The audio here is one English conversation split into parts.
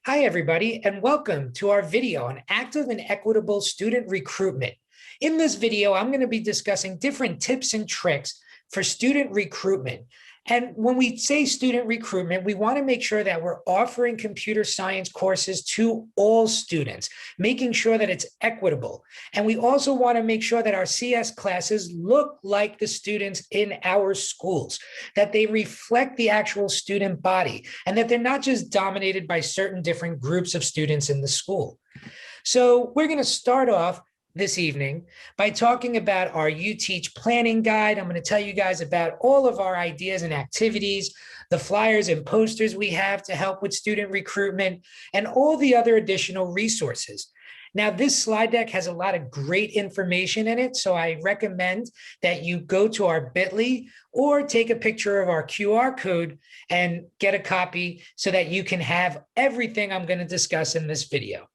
Hi, everybody, and welcome to our video on active and equitable student recruitment. In this video, I'm going to be discussing different tips and tricks for student recruitment. And when we say student recruitment, we want to make sure that we're offering computer science courses to all students, making sure that it's equitable. And we also want to make sure that our CS classes look like the students in our schools, that they reflect the actual student body, and that they're not just dominated by certain different groups of students in the school. So we're going to start off this evening by talking about our UTeach planning guide. I'm going to tell you guys about all of our ideas and activities, the flyers and posters we have to help with student recruitment, and all the other additional resources. Now, this slide deck has a lot of great information in it, so I recommend that you go to our bit.ly or take a picture of our QR code and get a copy so that you can have everything I'm going to discuss in this video.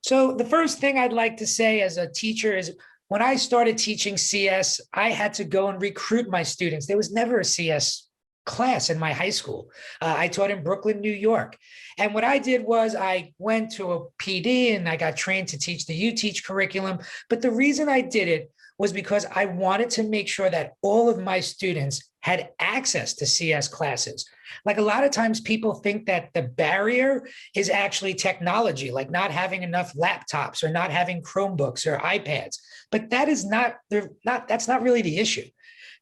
So the first thing I'd like to say as a teacher is when I started teaching CS, I had to go and recruit my students. There was never a CS class in my high school. I taught in Brooklyn, New York. And what I did was I went to a PD and I got trained to teach the UTeach curriculum. But the reason I did it was because I wanted to make sure that all of my students had access to CS classes. Like a lot of times people think that the barrier is actually technology, like not having enough laptops or not having Chromebooks or iPads. But that is that's not really the issue.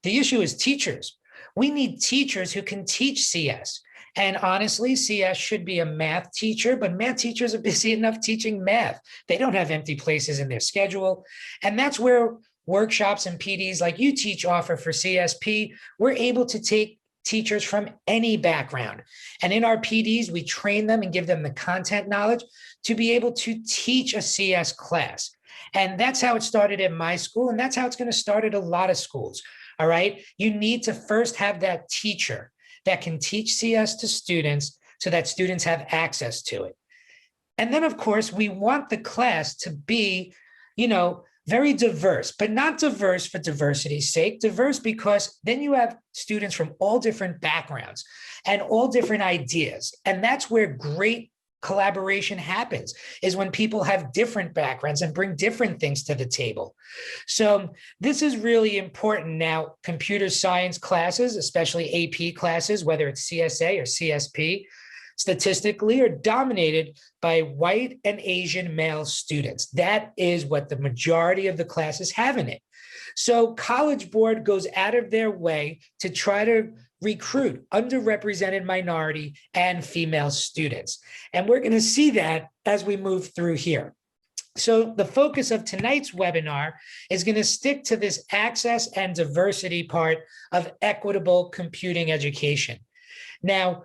The issue is teachers. We need teachers who can teach CS. And honestly, CS should be a math teacher, but math teachers are busy enough teaching math. They don't have empty places in their schedule. And that's where workshops and PDs like UTeach offer for CSP. We're able to take teachers from any background. And in our PDs, we train them and give them the content knowledge to be able to teach a CS class. And that's how it started at my school. And that's how it's going to start at a lot of schools. All right. You need to first have that teacher that can teach CS to students so that students have access to it. And then, of course, we want the class to be, very diverse, but not diverse for diversity's sake, diverse because then you have students from all different backgrounds and all different ideas. And that's where great collaboration happens, is when people have different backgrounds and bring different things to the table. So this is really important now. Computer science classes, especially AP classes, whether it's CSA or CSP, statistically are dominated by white and Asian male students. That is what the majority of the classes have in it. So College Board goes out of their way to try to recruit underrepresented minority and female students. And we're going to see that as we move through here. So the focus of tonight's webinar is going to stick to this access and diversity part of equitable computing education. Now,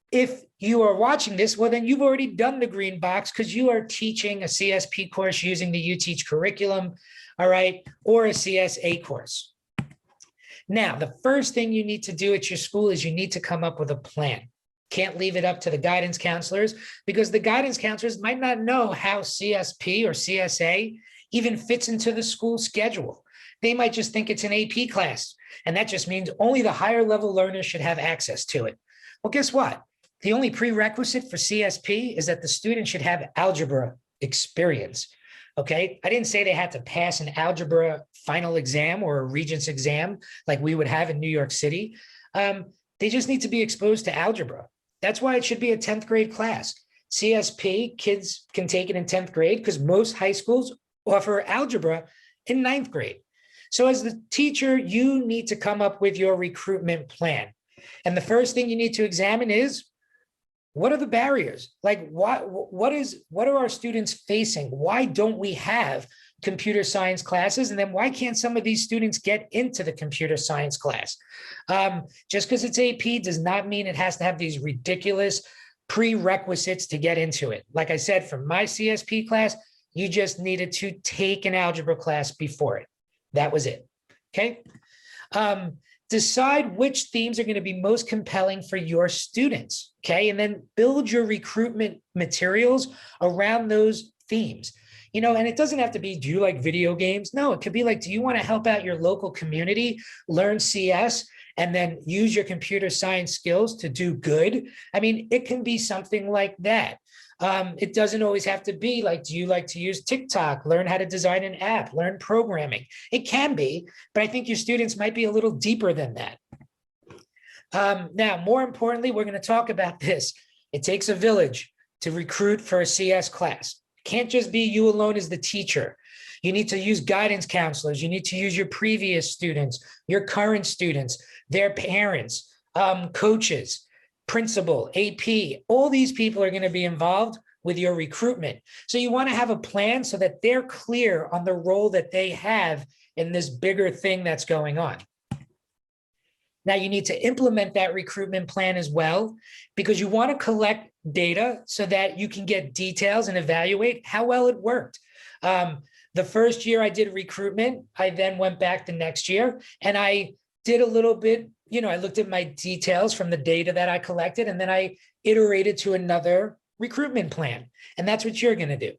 if you are watching this, well, then you've already done the green box because you are teaching a CSP course using the UTeach curriculum, all right, or a CSA course. Now, the first thing you need to do at your school is you need to come up with a plan. Can't leave it up to the guidance counselors because the guidance counselors might not know how CSP or CSA even fits into the school schedule. They might just think it's an AP class, and that just means only the higher level learners should have access to it. Well, guess what? The only prerequisite for CSP is that the student should have algebra experience. Okay, I didn't say they had to pass an algebra final exam or a regents exam like we would have in New York City. They just need to be exposed to algebra. That's why it should be a 10th grade class. CSP, kids can take it in 10th grade because most high schools offer algebra in 9th grade. So as the teacher, you need to come up with your recruitment plan. And the first thing you need to examine is, what are the barriers? Like what are our students facing? Why don't we have computer science classes? And then why can't some of these students get into the computer science class? Just because it's AP does not mean it has to have these ridiculous prerequisites to get into it. Like I said, for my CSP class, you just needed to take an algebra class before it. That was it. Okay. Decide which themes are going to be most compelling for your students, okay? And then build your recruitment materials around those themes. And it doesn't have to be, do you like video games? No, it could be like, do you want to help out your local community, learn CS, and then use your computer science skills to do good. I mean, it can be something like that. It doesn't always have to be like, do you like to use TikTok, learn how to design an app, learn programming? It can be, but I think your students might be a little deeper than that. Now, more importantly, we're going to talk about this. It takes a village to recruit for a CS class. It can't just be you alone as the teacher. You need to use guidance counselors. You need to use your previous students, your current students, their parents, coaches, principal, AP. All these people are going to be involved with your recruitment. So you want to have a plan so that they're clear on the role that they have in this bigger thing that's going on. Now you need to implement that recruitment plan as well, because you want to collect data so that you can get details and evaluate how well it worked. The first year I did recruitment, I then went back the next year and I did a little bit, I looked at my details from the data that I collected, and then I iterated to another recruitment plan. And that's what you're going to do.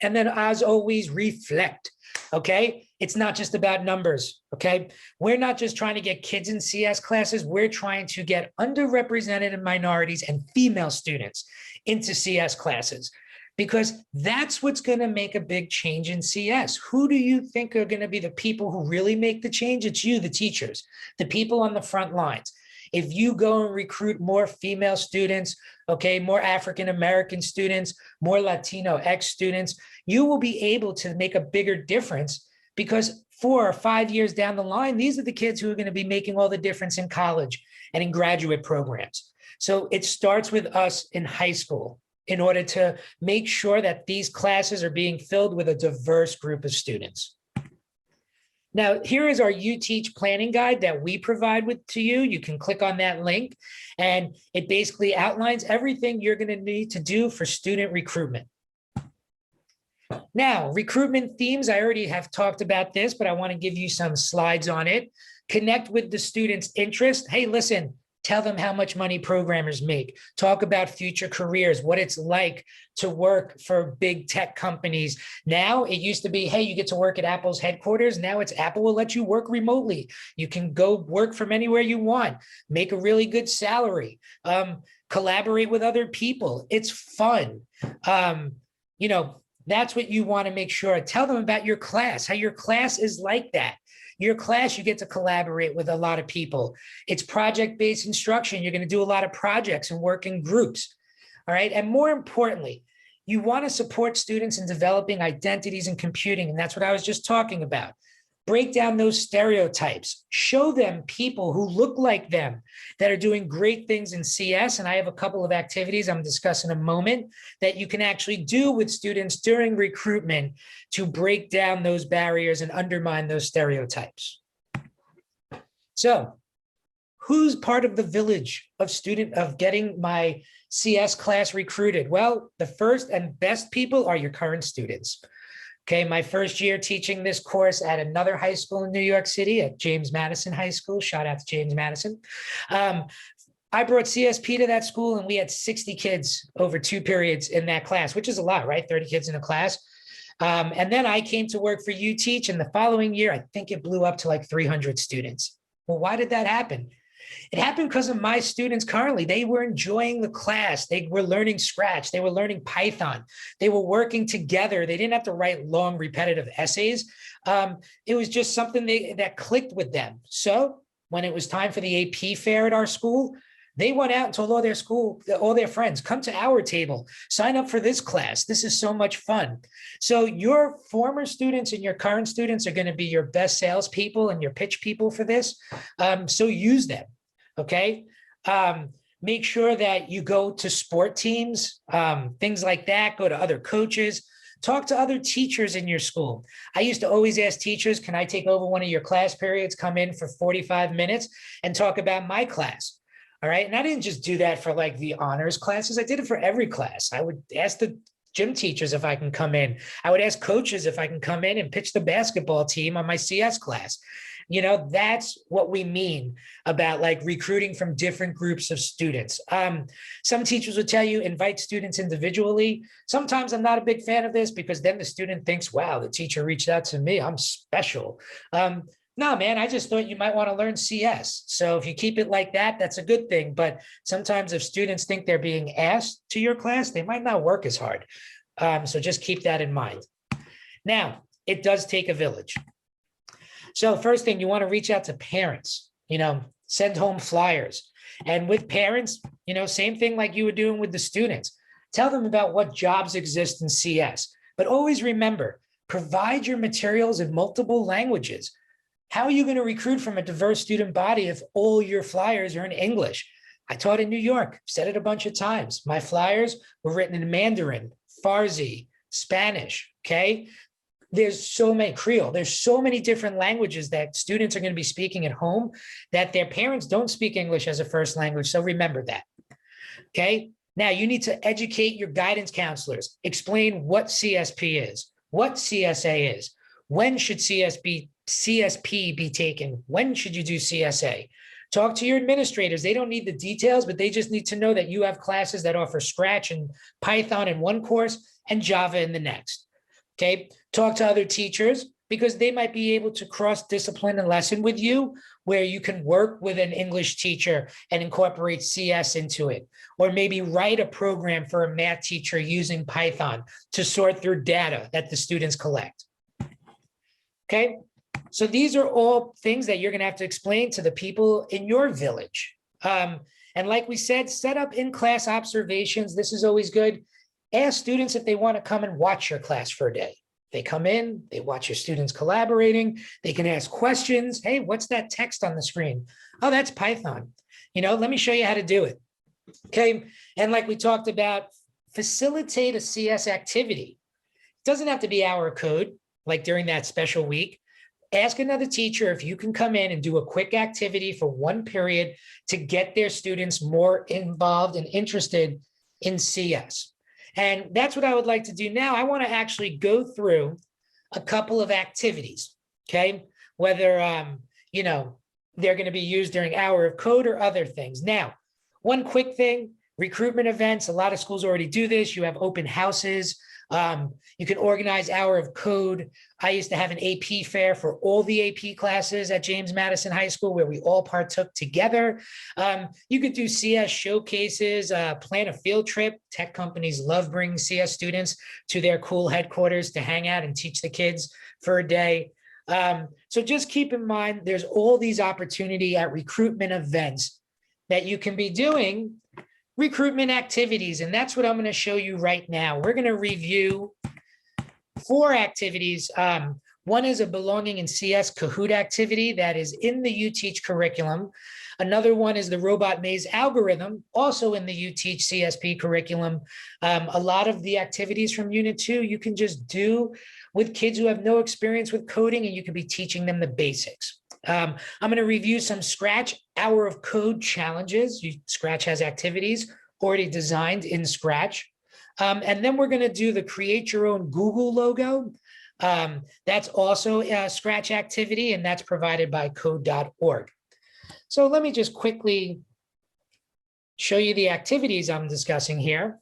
And then, as always, reflect. Okay. It's not just about numbers. Okay. We're not just trying to get kids in CS classes. We're trying to get underrepresented and minorities and female students into CS classes, because that's what's going to make a big change in CS. Who do you think are going to be the people who really make the change? It's you, the teachers, the people on the front lines. If you go and recruit more female students, okay, more African-American students, more Latinx students, you will be able to make a bigger difference, because 4 or 5 years down the line, these are the kids who are going to be making all the difference in college and in graduate programs. So it starts with us in high school in order to make sure that these classes are being filled with a diverse group of students. Now, here is our UTeach planning guide that we provide to you. You can click on that link, and it basically outlines everything you're going to need to do for student recruitment. Now, recruitment themes, I already have talked about this, but I want to give you some slides on it. Connect with the student's interest. Hey, listen, tell them how much money programmers make. Talk about future careers, what it's like to work for big tech companies. Now, it used to be, hey, you get to work at Apple's headquarters. Now it's Apple will let you work remotely. You can go work from anywhere you want, make a really good salary, collaborate with other people. It's fun. That's what you want to make sure. Tell them about your class, how your class is like that. Your class, you get to collaborate with a lot of people. It's project-based instruction. You're going to do a lot of projects and work in groups. All right. And more importantly, you want to support students in developing identities in computing. And that's what I was just talking about. Break down those stereotypes. Show them people who look like them that are doing great things in CS. And I have a couple of activities I'm discussing in a moment that you can actually do with students during recruitment to break down those barriers and undermine those stereotypes. So, who's part of the village of getting my CS class recruited? Well, the first and best people are your current students. Okay, my first year teaching this course at another high school in New York City, at James Madison High School. Shout out to James Madison. I brought CSP to that school, and we had 60 kids over 2 periods in that class, which is a lot, right? 30 kids in a class. And then I came to work for UTeach, and the following year, I think it blew up to like 300 students. Well, why did that happen? It happened because of my students currently. They were enjoying the class. They were learning Scratch. They were learning Python. They were working together. They didn't have to write long, repetitive essays. It was just something that clicked with them. So when it was time for the AP fair at our school, they went out and told all their friends, come to our table, sign up for this class. This is so much fun. So your former students and your current students are going to be your best salespeople and your pitch people for this. So use them. Okay. Make sure that you go to sport teams, things like that, go to other coaches, talk to other teachers in your school. I used to always ask teachers, can I take over one of your class periods, come in for 45 minutes and talk about my class? All right. And I didn't just do that for like the honors classes. I did it for every class. I would ask the gym teachers if I can come in. I would ask coaches if I can come in and pitch the basketball team on my CS class. That's what we mean about like recruiting from different groups of students. Some teachers would tell you invite students individually. Sometimes I'm not a big fan of this because then the student thinks, wow, the teacher reached out to me. I'm special. No, man, I just thought you might want to learn CS. So if you keep it like that, that's a good thing. But sometimes if students think they're being asked to your class, they might not work as hard. So just keep that in mind. Now, it does take a village. So first thing, you want to reach out to parents, send home flyers. And with parents, same thing like you were doing with the students. Tell them about what jobs exist in CS. But always remember, provide your materials in multiple languages. How are you going to recruit from a diverse student body if all your flyers are in English? I taught in New York, said it a bunch of times. My flyers were written in Mandarin, Farsi, Spanish, okay? There's so many Creole. There's so many different languages that students are going to be speaking at home that their parents don't speak English as a first language. So remember that, okay? Now you need to educate your guidance counselors. Explain what CSP is, what CSA is, when should CSP be taken, when should you do CSA? Talk to your administrators. They don't need the details, but they just need to know that you have classes that offer Scratch and Python in one course and Java in the next. Okay, talk to other teachers because they might be able to cross-discipline a lesson with you where you can work with an English teacher and incorporate CS into it. Or maybe write a program for a math teacher using Python to sort through data that the students collect. Okay, so these are all things that you're going to have to explain to the people in your village. And like we said, set up in-class observations. This is always good. Ask students if they want to come and watch your class for a day. They come in, they watch your students collaborating. They can ask questions. Hey, what's that text on the screen? Oh, that's Python. Let me show you how to do it. Okay, and like we talked about, facilitate a CS activity. It doesn't have to be hour code, like during that special week. Ask another teacher if you can come in and do a quick activity for one period to get their students more involved and interested in CS. And that's what I would like to do now. I want to actually go through a couple of activities, okay? Whether, they're going to be used during hour of code or other things. Now, one quick thing, recruitment events, a lot of schools already do this. You have open houses. You can organize hour of code. I used to have an AP fair for all the AP classes at James Madison High School where we all partook together. You could do CS showcases, plan a field trip. Tech companies love bringing CS students to their cool headquarters to hang out and teach the kids for a day. So just keep in mind, there's all these opportunity at recruitment events that you can be doing recruitment activities. And that's what I'm going to show you right now. We're going to review 4 activities. One is a belonging in CS Kahoot activity that is in the UTeach curriculum. Another one is the robot maze algorithm, also in the UTeach CSP curriculum. A lot of the activities from Unit 2 you can just do with kids who have no experience with coding, and you can be teaching them the basics. I'm going to review some Scratch hour of code challenges. Scratch has activities already designed in Scratch. And then we're going to do the create your own Google logo. That's also a Scratch activity, and that's provided by code.org. So let me just quickly show you the activities I'm discussing here.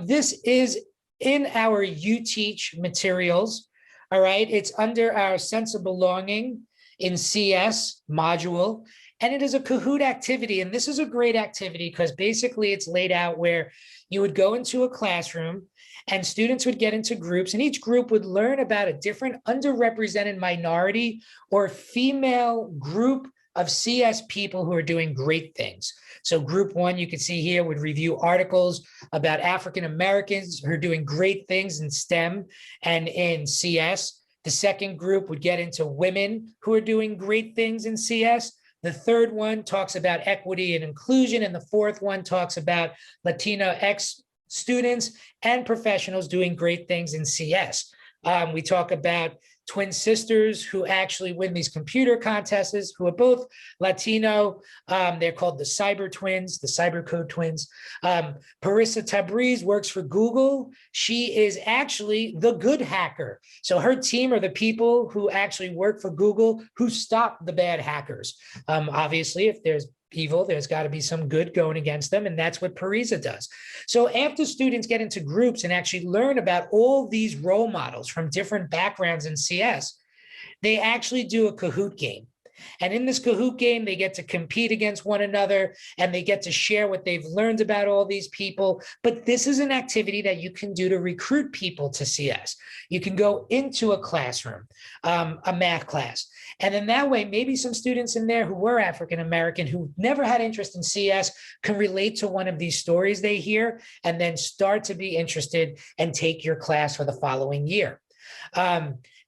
This is in our UTeach materials. All right, it's under our sense of belonging in CS module, and it is a Kahoot activity. And this is a great activity because basically it's laid out where you would go into a classroom and students would get into groups, and each group would learn about a different underrepresented minority or female group of CS people who are doing great things. So group 1, you can see here, would review articles about African Americans who are doing great things in STEM and in CS. The second group would get into women who are doing great things in CS. The third one talks about equity and inclusion. And the fourth one talks about Latinx students and professionals doing great things in CS. We talk about twin sisters who actually win these computer contests, who are both Latino. They're called the Cyber Twins, the Cyber Code Twins. Parissa Tabriz works for Google. She is actually the good hacker. So her team are the people who actually work for Google who stop the bad hackers. Obviously, if there's evil, there's got to be some good going against them, and that's what Parissa does. So after students get into groups and actually learn about all these role models from different backgrounds in CS, they actually do a Kahoot game. And in this Kahoot game, they get to compete against one another and they get to share what they've learned about all these people. But this is an activity that you can do to recruit people to CS. You can go into a classroom, a math class. And then that way, maybe some students in there who were African-American, who never had interest in CS, can relate to one of these stories they hear and then start to be interested and take your class for the following year.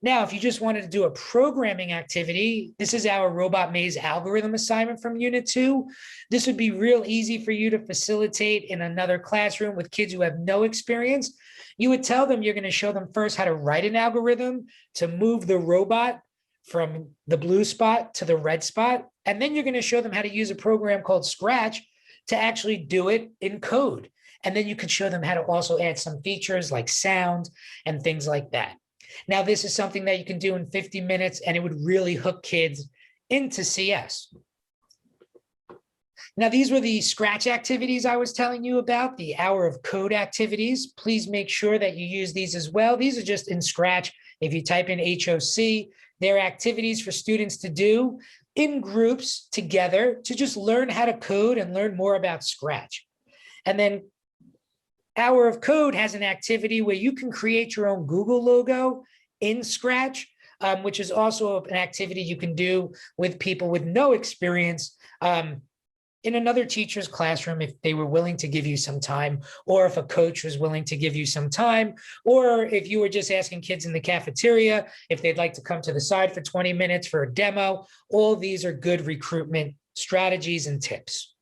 Now, if you just wanted to do a programming activity, this is our robot maze algorithm assignment from Unit 2. This would be real easy for you to facilitate in another classroom with kids who have no experience. You would tell them you're going to show them first how to write an algorithm to move the robot from the blue spot to the red spot. And then you're going to show them how to use a program called Scratch to actually do it in code. And then you could show them how to also add some features like sound and things like that. Now, this is something that you can do in 50 minutes, and it would really hook kids into CS. Now, these were the Scratch activities I was telling you about, the hour of code activities. Please make sure that you use these as well. These are just in Scratch. If you type in HOC, they're activities for students to do in groups together to just learn how to code and learn more about Scratch. And then Hour of Code has an activity where you can create your own Google logo in Scratch, which is also an activity you can do with people with no experience in another teacher's classroom if they were willing to give you some time, or if a coach was willing to give you some time, or if you were just asking kids in the cafeteria if they'd like to come to the side for 20 minutes for a demo. All these are good recruitment strategies and tips.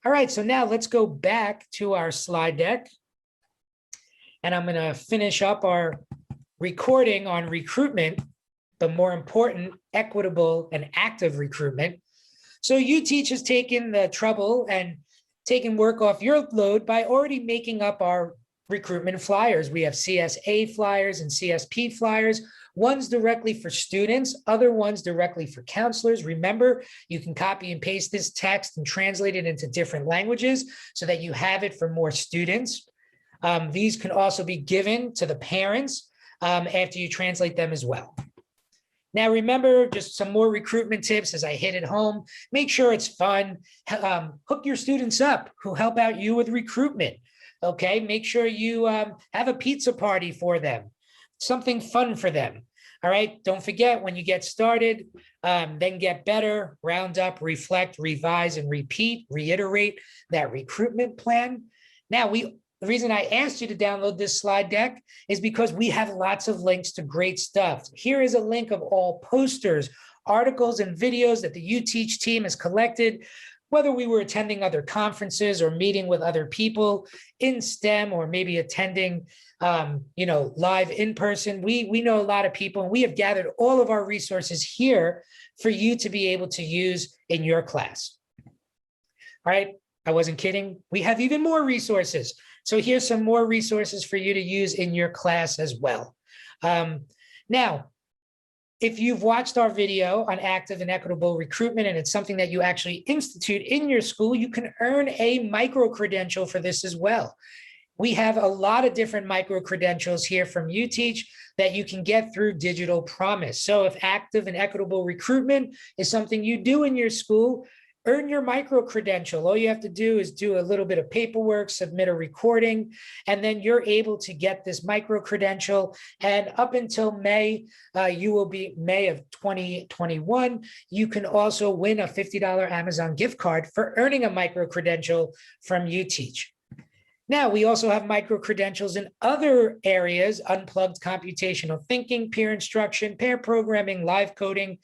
All right, so now let's go back to our slide deck. And I'm going to finish up our recording on recruitment, but more important, equitable and active recruitment. So UTeach has taken the trouble and taken work off your load by already making up our recruitment flyers. We have CSA flyers and CSP flyers. One's directly for students, other ones directly for counselors. Remember, you can copy and paste this text and translate it into different languages so that you have it for more students. These can also be given to the parents after you translate them as well. Now, remember, just some more recruitment tips as I hit it home. Make sure it's fun. Hook your students up who help out you with recruitment. Okay, make sure you have a pizza party for them. Something fun for them. All right. Don't forget, when you get started, then get better, round up, reflect, revise, and repeat, reiterate that recruitment plan. Now, the reason I asked you to download this slide deck is because we have lots of links to great stuff. Here is a link of all posters, articles, and videos that the UTeach team has collected, whether we were attending other conferences or meeting with other people in STEM, or maybe attending live in person. We know a lot of people, and we have gathered all of our resources here for you to be able to use in your class. All right, I wasn't kidding. We have even more resources. So here's some more resources for you to use in your class as well. Now, if you've watched our video on active and equitable recruitment, and it's something that you actually institute in your school, you can earn a micro-credential for this as well. We have a lot of different micro-credentials here from UTeach that you can get through Digital Promise. So if active and equitable recruitment is something you do in your school, earn your micro-credential. All you have to do is do a little bit of paperwork, submit a recording, and then you're able to get this micro-credential. And up until May, May of 2021, you can also win a $50 Amazon gift card for earning a micro-credential from UTeach. Now, we also have micro-credentials in other areas: unplugged computational thinking, peer instruction, pair programming, live coding,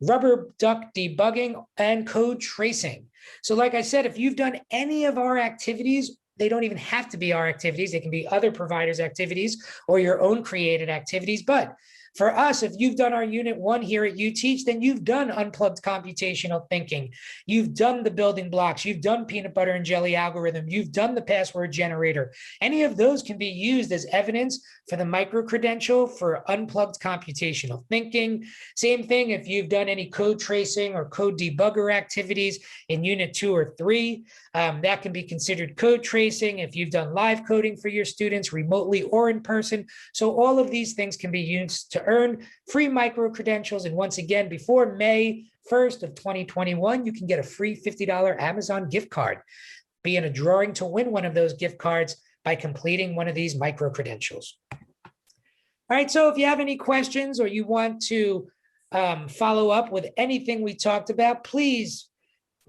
rubber duck debugging, and code tracing. So like I said, if you've done any of our activities, they don't even have to be our activities. They can be other providers' activities or your own created activities. But for us, if you've done our Unit 1 here at UTeach, then you've done unplugged computational thinking. You've done the building blocks. You've done peanut butter and jelly algorithm. You've done the password generator. Any of those can be used as evidence for the micro-credential for unplugged computational thinking. Same thing if you've done any code tracing or code debugger activities in Unit 2 or 3. That can be considered code tracing if you've done live coding for your students remotely or in person. So all of these things can be used to earn free micro-credentials. And once again, before May 1st of 2021, you can get a free $50 Amazon gift card. Be in a drawing to win one of those gift cards by completing one of these micro-credentials. All right, so if you have any questions or you want to follow up with anything we talked about, please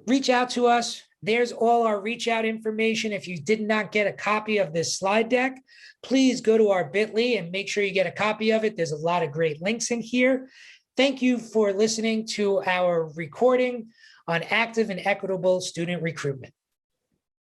reach out to us. There's all our reach out information. If you did not get a copy of this slide deck, please go to our bit.ly and make sure you get a copy of it. There's a lot of great links in here. Thank you for listening to our recording on active and equitable student recruitment.